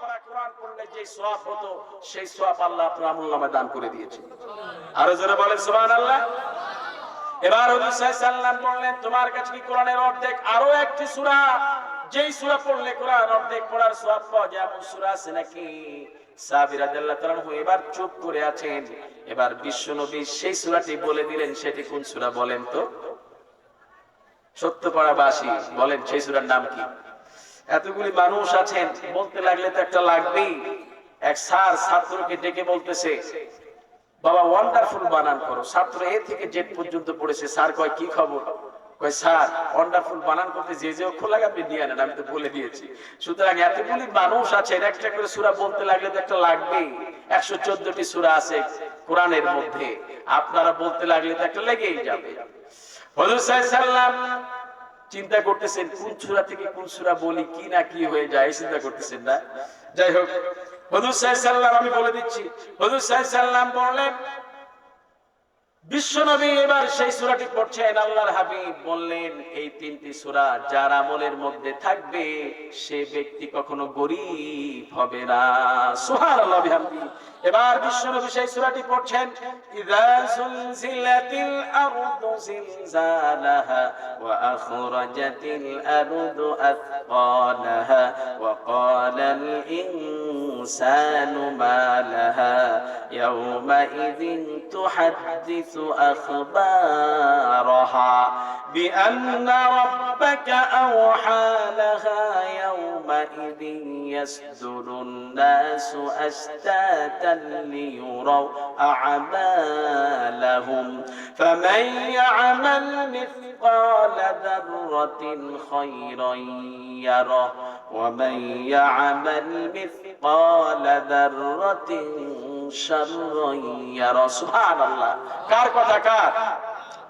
পারা কোরআন পড়লে যে সওয়াব হতো সেই সওয়াব আল্লাহ আপনার আমলনামায় দান করে দিয়েছে। আরো জোরে বলেন সুবহানাল্লাহ। এবার হুজুর সাল্লাল্লাহু আলাইহি ওয়াসাল্লাম বললেন, তোমার কাছে কি কোরআনের অর্ধেক আরো একটি সূরা, যেই সূরা পড়লে কোরআন অর্ধেক পড়ার সওয়াব পাওয়া যায় এমন সূরা আছে নাকি? সাহাবী রাদিয়াল্লাহু তাআলা এবার চুপ করে আছেন। এবার বিশ্বনবী সেই সূরাটি বলে দিলেন, সেটি কোন সূরা বলেন তো? সত্যপাড়াবাসী বলেন সেই সূরার নাম কি? এতগুলি মানুষ আছেন, বলতে লাগলে তো একটা লাগবেই। এক স্যার ছাত্রকে ডেকে বলতেছে, বাবা ওয়ান্ডারফুল বানান করো। ছাত্র এ থেকে জেড পর্যন্ত পড়েছে। স্যার কয় কি খবর? কয় স্যার ওয়ান্ডারফুল বানান করতে যে যে অক্ষর লাগে আপনি নিয়ে নেন, আমি তো বলে দিয়েছি। সুতরাং এতগুলি মানুষ আছে, একটা করে সূরা বলতে লাগলে তো একটা লাগবেই। 114টি সূরা আছে কোরআনের মধ্যে, আপনারা বলতে লাগলে তো একটা লেগেই যাবে। হুজুর সাল্লাল্লাহু আলাইহি ওয়াসাল্লাম চিন্তা করতেছেন কোন সূরা থেকে কোন সূরা বলি, কি না কি হয়ে যায় চিন্তা করতেছেন না। যাই হোক, হুজুর সাল্লাল্লাহু আলাইহি ওয়াসাল্লাম আমি বলে দিচ্ছি, হুজুর সাল্লাল্লাহু আলাইহি ওয়াসাল্লাম বললেন, বিশ্বনবী এবার সেই সূরাটি পড়ছেন। আল্লাহর হাবিব বললেন, এই তিনটি সূরা যার আমলের মধ্যে থাকবে সে ব্যক্তি কখনো গরীব হবে না। সুবহানাল্লাহ বিহামদিহি। এবার বিশ্বনবী সেই সূরাটি পড়ছেন, ইযা যুলজিলাতিল আরদু জিলজালাহা ওয়া আখরাজাতিল আরদু আথকালাহা ওয়া ক্বালাল ইনসানু মা লাহা ইয়াওমাইযিন তুহাদ্দিসু আখবারাহা বিআন্না রাব্বাকা আওহা লাহা ইয়াওমাইযিন ইয়াসদুরুন নাসু আশতাতান লিয়ুরাউ আ'মালাহুম ফামান ইয়া'মাল মিথকালা যাররাতিন খায়রান ইয়ারাহ ওয়া মান ইয়া'মাল মিথকালা যাররাতিন শাররান ইয়ারাহ। সুবহানাল্লাহ। কার কথা? কার?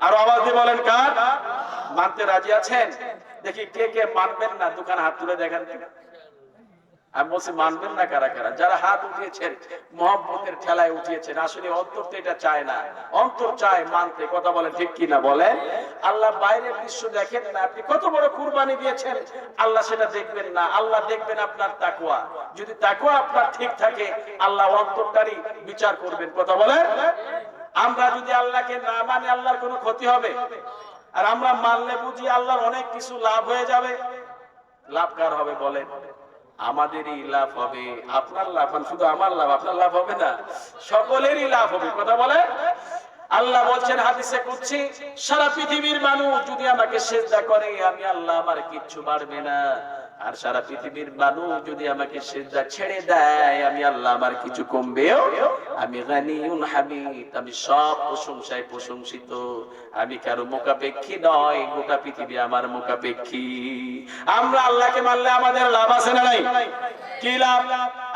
আর আওয়াজ দিয়ে বলেন কার? মানতে রাজি আছেন? দেখি কে কে মানবেন না, দোকান হাত তুলে দেখেন। আমি বলছি মানবেন না কারা কারা? যারা হাত উঠিয়েছেন মহব্বতের ঠেলায় উঠিয়েছেন, আসলে অন্তর তো এটা চায় না, অন্তর চায় মানতে। কথা বলেন ঠিক কিনা বলেন? আল্লাহ বাইরের দৃশ্য দেখেন না, আপনি কত বড় কুরবানি দিয়েছেন আল্লাহ সেটা দেখবেন না। আল্লাহ দেখবেন আপনার তাকওয়া। যদি তাকওয়া আপনার ঠিক থাকে আল্লাহ অন্তরটারই বিচার করবেন। কথা বলেন। আমরা যদি আল্লাহকে না মানে আল্লাহর কোনো ক্ষতি হবে? আর আমরা মানলে বুঝি আল্লাহর অনেক কিছু লাভ হয়ে যাবে। লাভ কার হবে বলেন? আমাদেরই লাভ হবে। আপনার লাভ শুধু আমার লাভ, আপনার লাভ হবে না, সকলেরই লাভ হবে। কথা বলে আল্লাহ বলছেন হাদিসে কুদসি, সারা পৃথিবীর মানুষ যদি আমাকে সিজদা করে আমি আল্লাহ আমার কিচ্ছু বাড়বে না। আর সারা পৃথিবীর মানুষ যদি আমাকে সিজদা ছেড়ে দেয় আমি আল্লাহ আমার কিছু কমবেও। আমি গানিউন হামিদ, আমি সব প্রশংসায় প্রশংসিত। আমি কারো মুখাপেক্ষী নয়, গোটা পৃথিবী আমার মুখাপেক্ষী। আমরা আল্লাহকে মানলে আমাদের লাভ আছে না নাই? কি লাভ?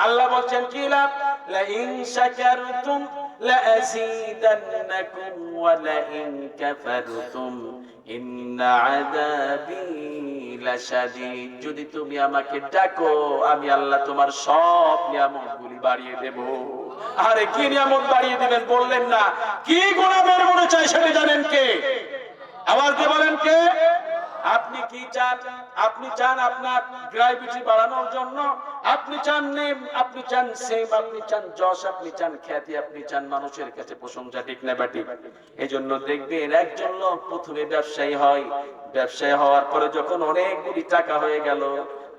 আল্লাহ বলছেন কি লাভ? লা ইন শাকারতুম লা আযীদান্নাকুম ওয়া লা ইন কাফারতুম ইন্না আযাবী লাশাদীদ। যদি তুমি আমাকে ডাকো আমি আল্লাহ তোমার সব নিয়ামতগুলি বাড়িয়ে দেব। আরে কি নিয়ামত বাড়িয়ে দিবেন বললেন না? কি গোলামের মনে চাই সেটা জানেন কে? আওয়াজ দিয়ে বলেন কে? আপনি কি চান? আপনি চান আপনার গ্র্যাভিটি বাড়ানোর জন্য, আপনি চান নেম, আপনি চান সেম, আপনি চান যশ, আপনি চান খ্যাতি, আপনি চান মানুষের কাছে প্রশংসা, ঠিক না ব্যাটি? এজন্য দেখবেন একজন লোক প্রথমে ব্যবসায়ী হয়, ব্যবসায়ী হওয়ার পরে যখন অনেকগুলি টাকা হয়ে গেল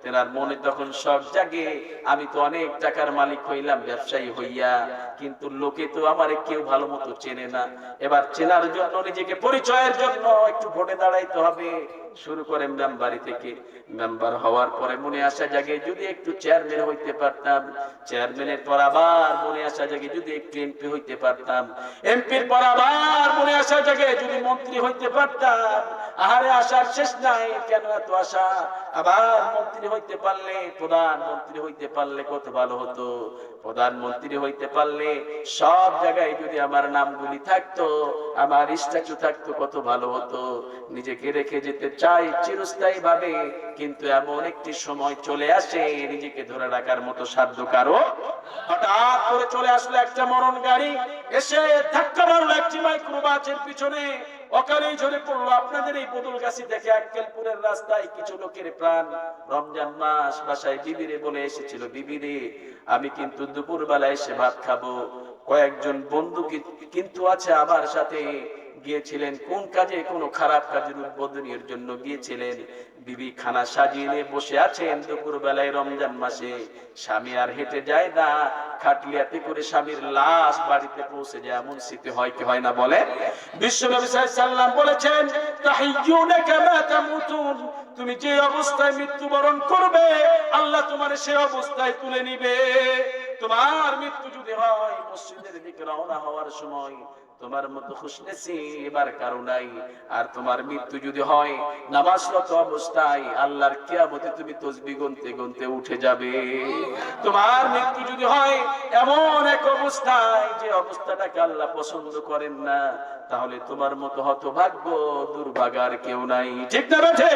তেনার মনে তখন সব জাগে, আমি তো অনেক টাকার মালিক হইলাম ব্যবসায়ী হইয়া, কিন্তু লোকে তো আমারে কেউ ভালো মতো চেনে না। এবার চেনার জন্য নিজেকে পরিচয়ের জন্য একটু ভোটে দাঁড়াইতে হবে। শুরু করে মেম্বারি থেকে, মেম্বার হওয়ার পরে মনে আসা জাগে যদি একটু চেয়ারম্যান হইতে পারতাম, চেয়ারম্যানের পর আবার মনে আসা জাগে যদি একটু এমপি হইতে পারতাম, এমপির পর আবার মনে আসা জাগে যদি মন্ত্রী হইতে পারতাম। আহারে আশার শেষ নাই, কেন এত আশা? আবার মন্ত্রী হইতে পারলে, প্রধানমন্ত্রী হইতে পারলে কত ভালো হতো। প্রধানমন্ত্রী হইতে পারলে সব জায়গায় যদি আমার নামগুলি থাকতো, আমার স্ট্যাচু থাকতো, কত ভালো হতো। নিজেকে রেখে যেতে চাই চিরস্থায়ী ভাবে, কিন্তু এমন একটি সময় চলে আসে নিজেকে ধরে রাখার মতো সাধ্য কারো। হঠাৎ করে চলে আসলো একটা মরণ গাড়ি, এসে ধাক্কা মারলো একটি মাইক্রোবাসের পিছনে। অকালেই ঝরে পড়লো আপনাদের এই বদলগাছি থেকে আক্কেলপুরের রাস্তায় কিছু লোকের প্রাণ। রমজান মাস, বাসায় বিবিরে বলে এসেছিল, বিবিরে আমি কিন্তু দুপুর বেলা এসে ভাত খাবো। কয়েকজন বন্ধু কিন্তু আছে আমার সাথে, গিয়েছিলেন কোন কাজে, কোন খারাপ কাজের উদ্বোধনের জন্য গিয়েছিলেন। বিবি খানা সাজিয়ে নিয়ে বসে আছেন দুপুর বেলায় রমজান মাসে, স্বামী আর হেঁটে যায় না, খাটলিয়াতে করে স্বামীর লাশ বাড়িতে পৌঁছে যায়। এমন স্মৃতি হয় কি হয় না বলে? বিশ্বনবী সাল্লাল্লাহু আলাইহি সাল্লাম বলেছেন, তাহিয়ুনা কামা তামুতুন, তুমি যে অবস্থায় মৃত্যুবরণ করবে আল্লাহ তোমার সেই অবস্থায় তুলে নিবে। তোমার মৃত্যু যদি হয় মসজিদের দিকে রওনা হওয়ার সময়, তোমার মতো খুশনসিব আর কারো নাই। আর তোমার মৃত্যু যদি হয় নামাজরত অবস্থায়, আল্লাহর কিয়ামতে তুমি তাসবিহ গুনতে গুনতে উঠে যাবে। তোমার মৃত্যু যদি হয় এমন এক অবস্থায় যে অবস্থাটাকে আল্লাহ পছন্দ করেন না, তাহলে তোমার মতো হতভাগ্য দুর্ভাগার কেউ নাই। ঠিক না বেঠে?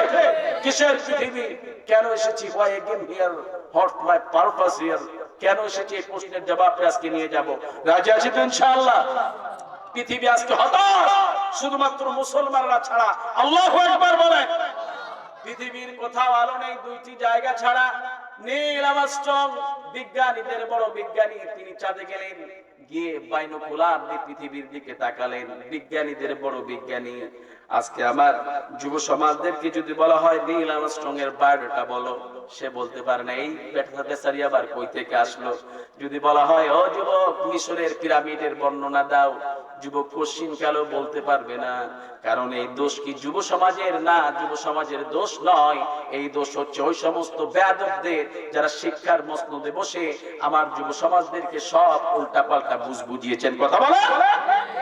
কিসের পৃথিবী, কেন এসেছি, why again here, what my purpose here, কেন এসেছি, এই প্রশ্নের জবাব আজকে নিয়ে যাব। রাজি আছি তো ইনশাআল্লাহ? পৃথিবী আজকে হতাশ, শুধুমাত্র মুসলমানরা ছাড়া। আল্লাহু আকবার বলেন। পৃথিবীর কোথাও আলো নেই দুইটি জায়গা ছাড়া। নীল আর্মস্ট্রং, বিজ্ঞানীদের বড় বিজ্ঞানী, তিনি চাঁদে গেলেন, গিয়ে বাইনোকুলার দিয়ে পৃথিবীর দিকে তাকালেন। বিজ্ঞানীদের বড় বিজ্ঞানী। আজকে আমার যুব সমাজদেরকে যদি বলা হয় নীল আর্মস্ট্রং এর বায়োডাটা বলো, সে বলতে পারে না, এই বেটা বেচারি আবার কই থেকে আসলো। যদি বলা হয় ও যুবক মিশরের পিরামিডের বর্ণনা দাও, যুবক কোশ্চিন কালো বলতে পারবে না। কারণ এই দোষ কি যুব সমাজের? না, যুব সমাজের দোষ নয়, এই দোষ হচ্ছে ওই সমস্ত বেয়াদবদের যারা শিক্ষার মসনদে বসে আমার যুব সমাজদেরকে সব উল্টা পাল্টা বুঝ বুঝিয়েছেন। কথা বলে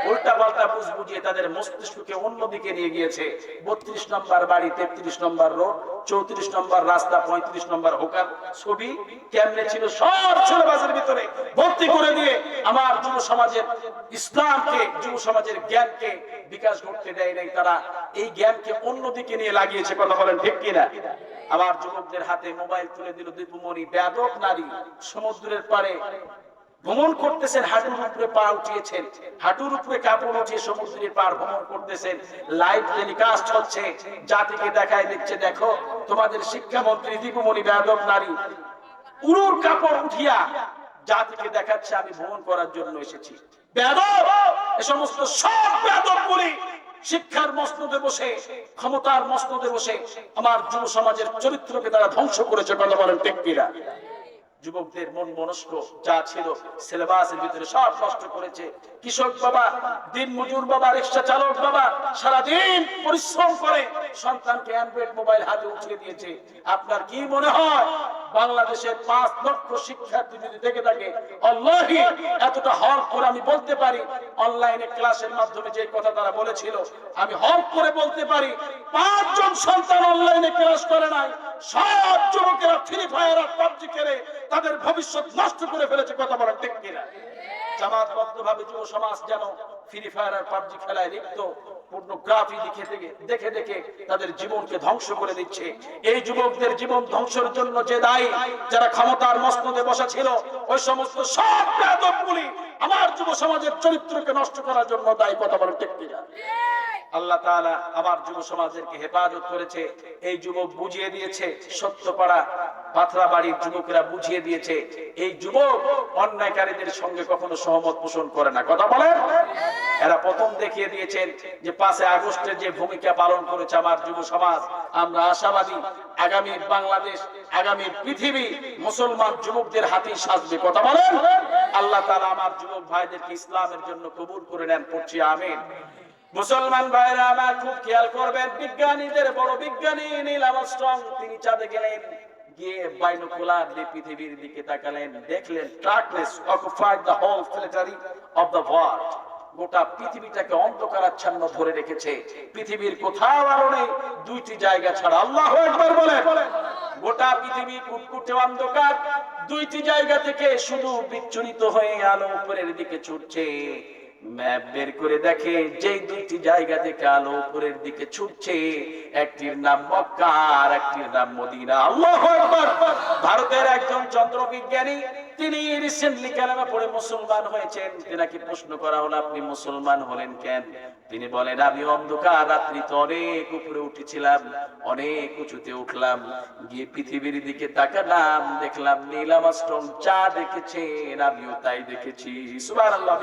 উল্টা পাল্টা বুঝ বুঝিয়ে তাদের মস্তিষ্ককে অন্যদিকে নিয়ে গিয়েছে। 32 নম্বর বাড়ি, 33 নম্বর রোড, 34 নম্বর রাস্তা, 35 নম্বর হোকার ছবি কেমনে ছিল সব সিলেবাসের ভিতরে ভর্তি করে দিয়ে আমার যুব সমাজের ইসলামকে, যুব সমাজের জ্ঞানকে বিকাশ করতে দেয় নাই। তারা এই জ্ঞানকে অন্যদিকে নিয়ে লাগিয়েছে। কথা বলেন ঠিক কিনা? আবার যুবকদের হাতে মোবাইল তুলে দিল দীপুমণি বেয়াদব নারী, সমুদ্রের পাড়ে ভ্রমণ করতেছেন, হাঁটুর উপরে পা উঠিয়েছেন, হাঁটুর উপরে কাপড় উঠিয়ে সমুদ্রের পাড় ভ্রমণ করতেছেন। লাইভ টেলিকাস্ট হচ্ছে, জাতিকে দেখায় দিচ্ছে, দেখো তোমাদের শিক্ষামন্ত্রী দীপুমণি বেয়াদব নারী উরুর কাপড় উঠিয়া জাতিকে দেখাচ্ছে আমি ভ্রমণ করার জন্য এসেছি। বেয়াদব! এই সমস্ত সব বেয়াদবগুলি শিক্ষার মসনদে বসে, ক্ষমতার মসনদে বসে আমার যুব সমাজের চরিত্রকে তারা ধ্বংস করেছে। কথা বলেন ঠিক কিনা? যুবকদের মন মনস্ক যা ছিল সিলেবাসের ভিতরে সব নষ্ট করেছে। কৃষক বাবা, দিন মজুর বাবা, রিকশা চালক বাবা সারাদিন পরিশ্রম করে সন্তানকে অ্যান্ড্রয়েড মোবাইল হাতে উঠিয়ে দিয়েছে। আপনার কি মনে হয় বাংলাদেশের 5 লক্ষ শিক্ষার্থী যদি দেখে থাকে, আল্লাহি এতটা হক করে আমি বলতে পারি, অনলাইনে ক্লাসের মাধ্যমে যে কথা তারা বলেছিল আমি হক করে বলতে পারি, 5 জন সন্তান অনলাইনে ক্লাস করে নাই, সব যুবকেরা ফ্রি ফায়ার আর পাবজি খেলে তাদের ভবিষ্যৎ নষ্ট করে ফেলেছে। কথা বলেন ঠিক কিনা? জামাতবদ্ধভাবে যুব সমাজ যেন ফ্রি ফায়ার আর পাবজি খেলায় লিপ্ত, পর্নোগ্রাফি দেখে দেখে তাদের জীবনকে ধ্বংস করে দিচ্ছে। এই যুবকদের জীবন ধ্বংসের জন্য যে দায়ী, যারা ক্ষমতার মসনদে বসা ছিল, ওই সমস্ত সব বেয়াদবগুলি আমার যুব সমাজের চরিত্রকে নষ্ট করার জন্য দায়ী। কথা বলেন ঠিক কিনা? আল্লাহ তাআলা আমার যুব সমাজেরকে হেফাজত করেছে। এই যুবক বুঝিয়ে দিয়েছে, সত্যপাড়া পাথরাবাড়ির যুবকেরা বুঝিয়ে দিয়েছে এই যুবক অন্যায়কারীদের সঙ্গে কখনো সহমত পোষণ করে না। কথা বলেন? এরা প্রথম দেখিয়ে দিয়েছেন যে 5 আগস্টের যে ভূমিকা পালন করেছে আমার যুব সমাজ, আমরা আশাবাদী আগামী বাংলাদেশ, আগামী পৃথিবী মুসলমান যুবকদের হাতেই সাজবে। কথা বলেন? আল্লাহ তাআলা আমার যুবক ভাইদেরকে ইসলামের জন্য কবুল করে নেন, পড়ছি আমিন। মুসলমান ভাইরা আমার খুব খেয়াল করবেন, বিজ্ঞানীদের বড় বিজ্ঞানী নীল আর্মস্ট্রং তিনি চাঁদে গেলেন, গিয়ে বাইনোকুলার দিয়ে পৃথিবীর দিকে তাকালেন, দেখলেন darkness occupied the whole planetary of the world. গোটা পৃথিবীটাকে অন্ধকারাচ্ছন্ন ধরে রেখেছে। পৃথিবীর কোথাও আলো নেই দুইটি জায়গা ছাড়া। আল্লাহু আকবার বলেন। গোটা পৃথিবী কুটকুটে অন্ধকার, দুইটি জায়গা থেকে শুধু বিচ্ছুরিত হয়ে আলো উপরের দিকে ছুটছে। ম্যাপ বের করে দেখে যে দুইটি জায়গা থেকে আলো উপরের দিকে ছুটছে, একটির নাম মক্কা আর একটির নাম মদিনা। আল্লাহু আকবার। ভারতের একজন চন্দ্র বিজ্ঞানী তিনি রিসেন্টলি কালেমা পড়ে মুসলমান হয়েছেন। তেনাকে প্রশ্ন করা হলো, আপনি মুসলমান হলেন কেন? তিনি বলেন, আমি অন্ধকার রাত্রিতে অনেক উপরে উঠেছিলাম, অনেক উঁচুতে উঠলাম, গিয়ে পৃথিবীর দিকে তাকালাম, দেখলাম নীল আর্মস্ট্রং যা দেখেছেন আমিও তাই দেখেছি। সুবহানাল্লাহ।